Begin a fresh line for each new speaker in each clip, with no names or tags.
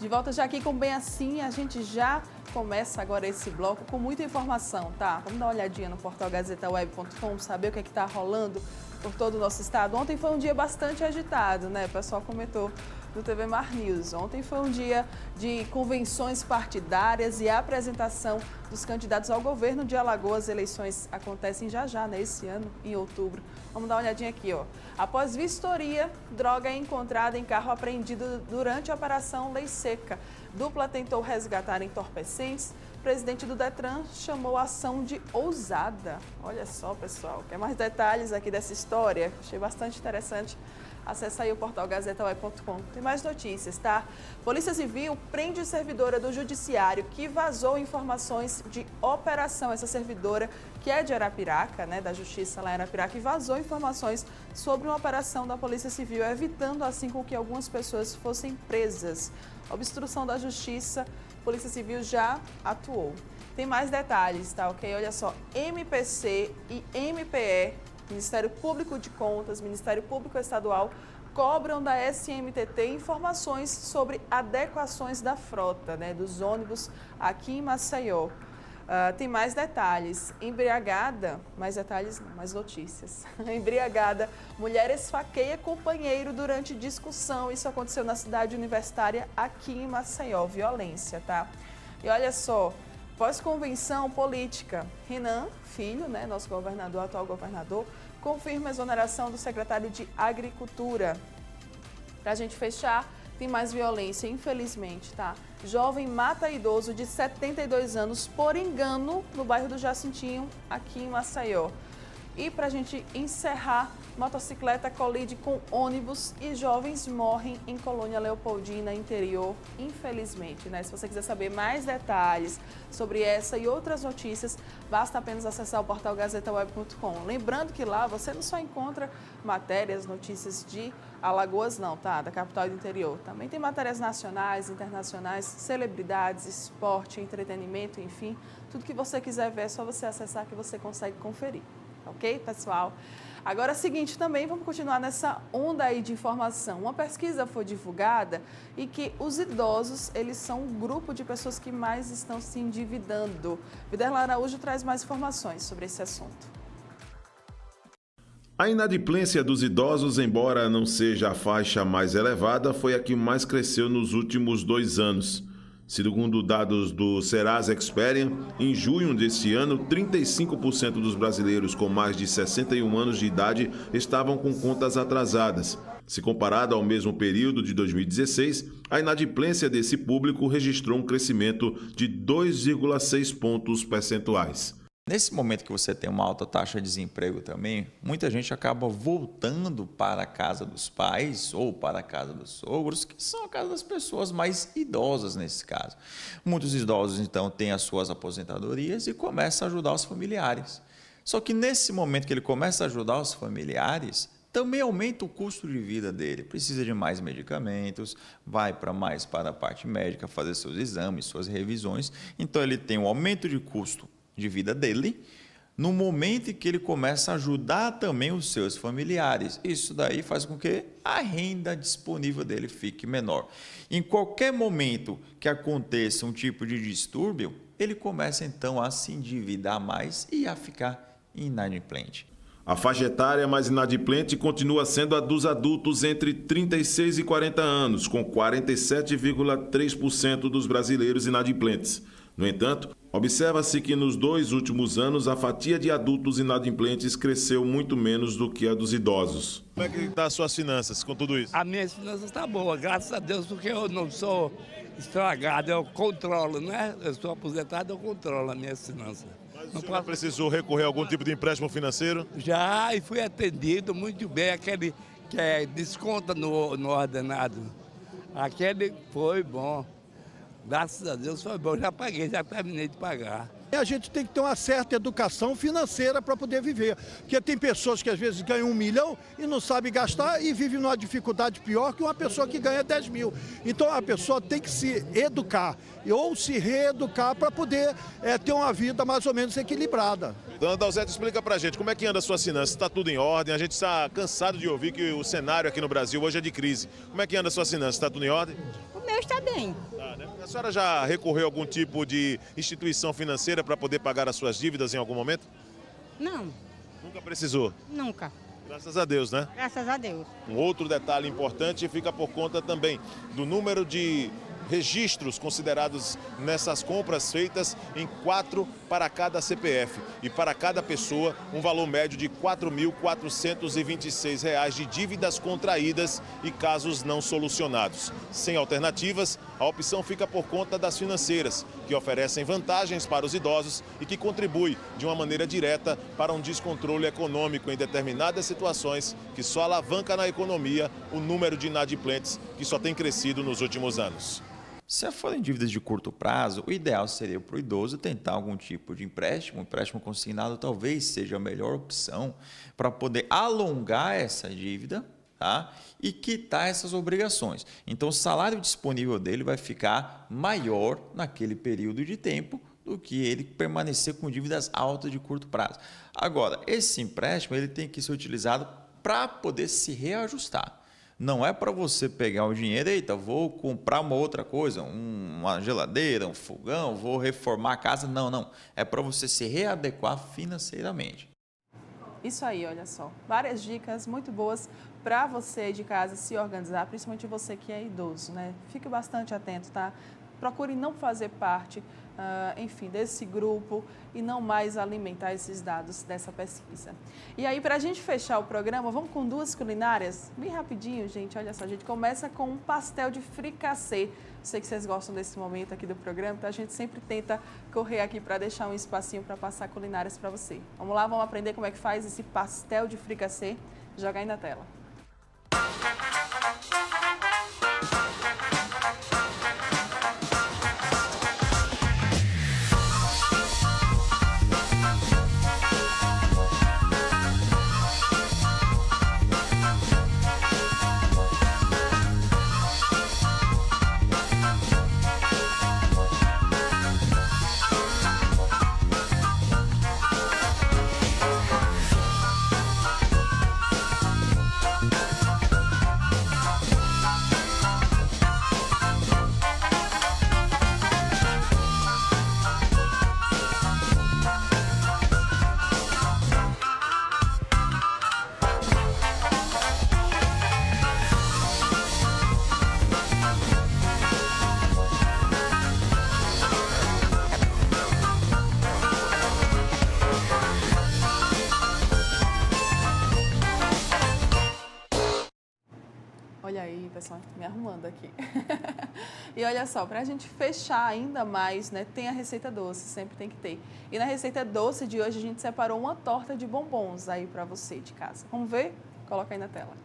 De volta já aqui com Bem Assim, a gente já começa agora esse bloco com muita informação, tá? Vamos dar uma olhadinha no portal gazetaweb.com, saber o que está rolando por todo o nosso estado. Ontem foi um dia bastante agitado, né? O pessoal comentou do TV Mar News. Ontem foi um dia de convenções partidárias e apresentação dos candidatos ao governo de Alagoas. Eleições acontecem já, né? Esse ano, em outubro. Vamos dar uma olhadinha aqui, ó. Após vistoria, droga é encontrada em carro apreendido durante a Operação Lei Seca. Dupla tentou resgatar entorpecentes. O presidente do Detran chamou a ação de ousada. Olha só, pessoal, quer mais detalhes aqui dessa história? Achei bastante interessante. Acesse aí o portal gazetaweb.com. Tem mais notícias, tá? Polícia Civil prende servidora do Judiciário que vazou informações de operação. Essa servidora, que é de Arapiraca, né, da Justiça lá em Arapiraca, e vazou informações sobre uma operação da Polícia Civil, evitando assim com que algumas pessoas fossem presas. Obstrução da Justiça, Polícia Civil já atuou. Tem mais detalhes, tá, ok? Olha só, MPC e MPE, Ministério Público de Contas, Ministério Público Estadual, cobram da SMTT informações sobre adequações da frota, né, dos ônibus aqui em Maceió. Tem mais detalhes. Embriagada, mais detalhes não, mais notícias. Embriagada, mulher esfaqueia companheiro durante discussão. Isso aconteceu na cidade universitária aqui em Maceió. Violência, tá? E olha só, pós-convenção política, Renan Filho, né, nosso governador, atual governador, confirma a exoneração do secretário de Agricultura. Para a gente fechar, tem mais violência, infelizmente, tá? Jovem mata idoso de 72 anos por engano no bairro do Jacintinho, aqui em Maceió. E para a gente encerrar, motocicleta colide com ônibus e jovens morrem em Colônia Leopoldina, interior, infelizmente, né? Se você quiser saber mais detalhes sobre essa e outras notícias, basta apenas acessar o portal gazetaweb.com. Lembrando que lá você não só encontra matérias, notícias de Alagoas, não, tá? Da capital e do interior. Também tem matérias nacionais, internacionais, celebridades, esporte, entretenimento, enfim. Tudo que você quiser ver, é só você acessar que você consegue conferir. Ok, pessoal? Agora é o seguinte, também vamos continuar nessa onda aí de informação. Uma pesquisa foi divulgada e que os idosos, eles são um grupo de pessoas que mais estão se endividando. Viderlan Araújo traz mais informações sobre esse assunto.
A inadimplência dos idosos, embora não seja a faixa mais elevada, foi a que mais cresceu nos últimos 2 anos. Segundo dados do Serasa Experian, em junho deste ano, 35% dos brasileiros com mais de 61 anos de idade estavam com contas atrasadas. Se comparado ao mesmo período de 2016, a inadimplência desse público registrou um crescimento de 2,6 pontos percentuais.
Nesse momento que você tem uma alta taxa de desemprego também, muita gente acaba voltando para a casa dos pais ou para a casa dos sogros, que são a casa das pessoas mais idosas nesse caso. Muitos idosos, então, têm as suas aposentadorias e começam a ajudar os familiares. Só que nesse momento que ele começa a ajudar os familiares, também aumenta o custo de vida dele. Precisa de mais medicamentos, vai mais para a parte médica, fazer seus exames, suas revisões. Então, ele tem um aumento de custo de vida dele, no momento em que ele começa a ajudar também os seus familiares. Isso daí faz com que a renda disponível dele fique menor. Em qualquer momento que aconteça um tipo de distúrbio, ele começa então a se endividar mais e a ficar inadimplente.
A faixa etária mais inadimplente continua sendo a dos adultos entre 36 e 40 anos, com 47,3% dos brasileiros inadimplentes. No entanto, observa-se que nos 2 últimos anos a fatia de adultos inadimplentes cresceu muito menos do que a dos idosos. Como é que estão as suas finanças com tudo isso?
As minhas finanças estão boas, graças a Deus, porque eu não sou estragado, eu controlo, né? Eu sou aposentado, eu controlo as minhas finanças.
Mas você já precisou recorrer a algum tipo de empréstimo financeiro?
Já, e fui atendido muito bem, aquele que desconta no ordenado. Aquele foi bom. Graças a Deus foi bom, já paguei, já terminei de pagar.
A gente tem que ter uma certa educação financeira para poder viver, porque tem pessoas que às vezes ganham 1 milhão e não sabem gastar e vivem numa dificuldade pior que uma pessoa que ganha 10 mil. Então a pessoa tem que se educar ou se reeducar para poder ter uma vida mais ou menos equilibrada.
Dona Dalzete, explica pra gente, como é que anda a sua finança? Está tudo em ordem? A gente está cansado de ouvir que o cenário aqui no Brasil hoje é de crise. Como é que anda a sua finança? Está tudo em ordem?
O meu está bem.
Tá, né? A senhora já recorreu a algum tipo de instituição financeira para poder pagar as suas dívidas em algum momento?
Não,
Nunca precisou?
nunca.
Graças a Deus, né?
Graças a Deus.
Um outro detalhe importante fica por conta também do número de registros considerados nessas compras feitas em 4 para cada CPF e para cada pessoa um valor médio de R$ 4.426 de dívidas contraídas e casos não solucionados. Sem alternativas, a opção fica por conta das financeiras, que oferecem vantagens para os idosos e que contribui de uma maneira direta para um descontrole econômico em determinadas situações que só alavanca na economia o número de inadimplentes que só tem crescido nos últimos anos.
Se forem dívidas de curto prazo, o ideal seria para o idoso tentar algum tipo de empréstimo. O empréstimo consignado talvez seja a melhor opção para poder alongar essa dívida, tá? E quitar essas obrigações. Então, o salário disponível dele vai ficar maior naquele período de tempo do que ele permanecer com dívidas altas de curto prazo. Agora, esse empréstimo ele tem que ser utilizado para poder se reajustar. Não é para você pegar o dinheiro, eita, vou comprar uma outra coisa, uma geladeira, um fogão, vou reformar a casa. Não, não. É para você se readequar financeiramente.
Isso aí, olha só. Várias dicas muito boas para você aí de casa se organizar, principalmente você que é idoso, né? Fique bastante atento, tá? Procure não fazer parte, enfim, desse grupo e não mais alimentar esses dados dessa pesquisa. E aí, para a gente fechar o programa, vamos com duas culinárias? Bem rapidinho, gente. Olha só, a gente começa com um pastel de fricassê. Sei que vocês gostam desse momento aqui do programa, então a gente sempre tenta correr aqui para deixar um espacinho para passar culinárias para você. Vamos lá, vamos aprender como é que faz esse pastel de fricassê. Joga aí na tela. Olha aí, pessoal, me arrumando aqui. E olha só, para a gente fechar ainda mais, né, tem a receita doce, sempre tem que ter. E na receita doce de hoje a gente separou uma torta de bombons aí para você de casa. Vamos ver? Coloca aí na tela.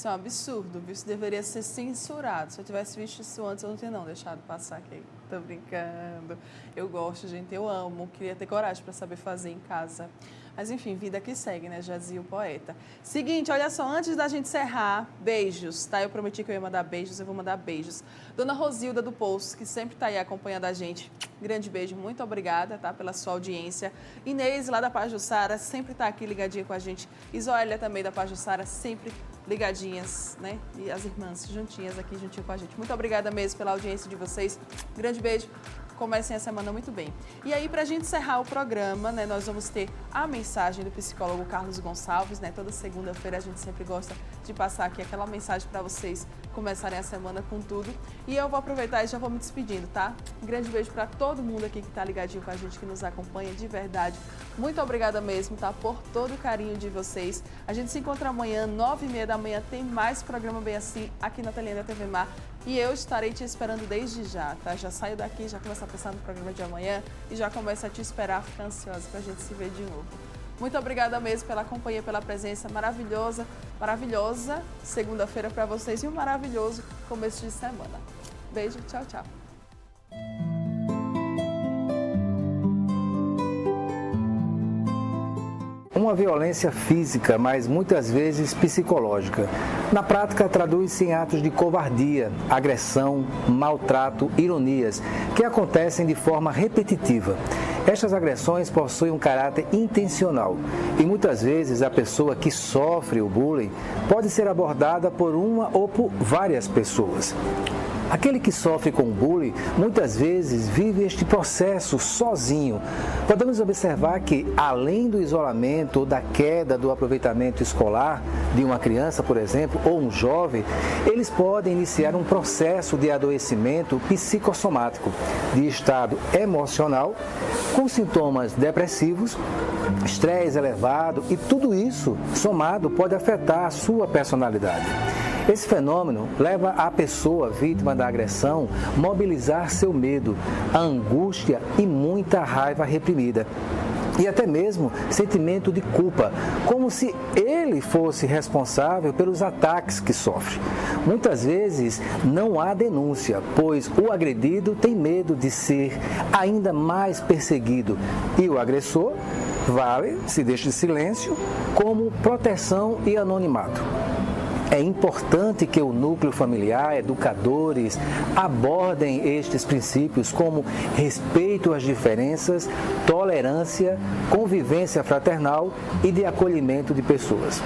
Isso é um absurdo, viu? Isso deveria ser censurado. Se eu tivesse visto isso antes, eu não teria deixado passar aqui. Tô brincando. Eu gosto, gente, eu amo. Queria ter coragem para saber fazer em casa. Mas enfim, vida que segue, né? Já dizia o poeta. Seguinte, olha só, antes da gente encerrar, beijos, tá? Eu prometi que eu ia mandar beijos, eu vou mandar beijos. Dona Rosilda do Poço, que sempre tá aí acompanhando a gente. Grande beijo, muito obrigada, tá? Pela sua audiência. Inês, lá da Pajuçara, sempre tá aqui ligadinha com a gente. Isoélia também da Pajuçara, sempre ligadinhas, né? E as irmãs juntinhas aqui, juntinho com a gente. Muito obrigada mesmo pela audiência de vocês. Grande beijo. Comecem a semana muito bem. E aí, para a gente encerrar o programa, né, nós vamos ter a mensagem do psicólogo Carlos Gonçalves, né? Toda segunda-feira a gente sempre gosta de passar aqui aquela mensagem para vocês começarem a semana com tudo. E eu vou aproveitar e já vou me despedindo, tá? Um grande beijo para todo mundo aqui que está ligadinho com a gente, que nos acompanha de verdade. Muito obrigada mesmo, tá? Por todo o carinho de vocês. A gente se encontra amanhã, 9h30 da manhã, tem mais programa Bem Assim aqui na telinha da TV Mar. E eu estarei te esperando desde já, tá? Já saio daqui, já começo a pensar no programa de amanhã e já começo a te esperar, ficar ansiosa pra gente se ver de novo. Muito obrigada mesmo pela companhia, pela presença maravilhosa segunda-feira para vocês e um maravilhoso começo de semana. Beijo, tchau, tchau.
Uma violência física, mas muitas vezes psicológica. Na prática, traduz-se em atos de covardia, agressão, maltrato, ironias, que acontecem de forma repetitiva. Estas agressões possuem um caráter intencional e muitas vezes a pessoa que sofre o bullying pode ser abordada por uma ou por várias pessoas. Aquele que sofre com bullying muitas vezes vive este processo sozinho. Podemos observar que, além do isolamento ou da queda do aproveitamento escolar de uma criança, por exemplo, ou um jovem, eles podem iniciar um processo de adoecimento psicossomático, de estado emocional, com sintomas depressivos, estresse elevado e tudo isso somado pode afetar a sua personalidade. Esse fenômeno leva a pessoa vítima da agressão a mobilizar seu medo, a angústia e muita raiva reprimida. E até mesmo sentimento de culpa, como se ele fosse responsável pelos ataques que sofre. Muitas vezes não há denúncia, pois o agredido tem medo de ser ainda mais perseguido e o agressor vale-se deste silêncio como proteção e anonimato. É importante que o núcleo familiar, educadores, abordem estes princípios como respeito às diferenças, tolerância, convivência fraternal e de acolhimento de pessoas.